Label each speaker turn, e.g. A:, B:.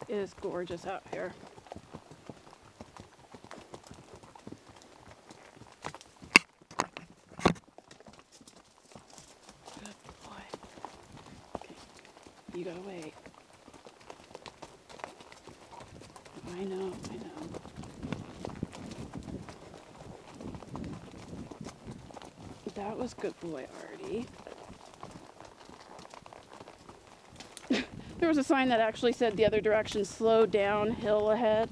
A: is gorgeous out here. Good boy. Okay, you gotta wait. I know. That was good boy, Artie. There was a sign that actually said the other direction, slow down, hill ahead.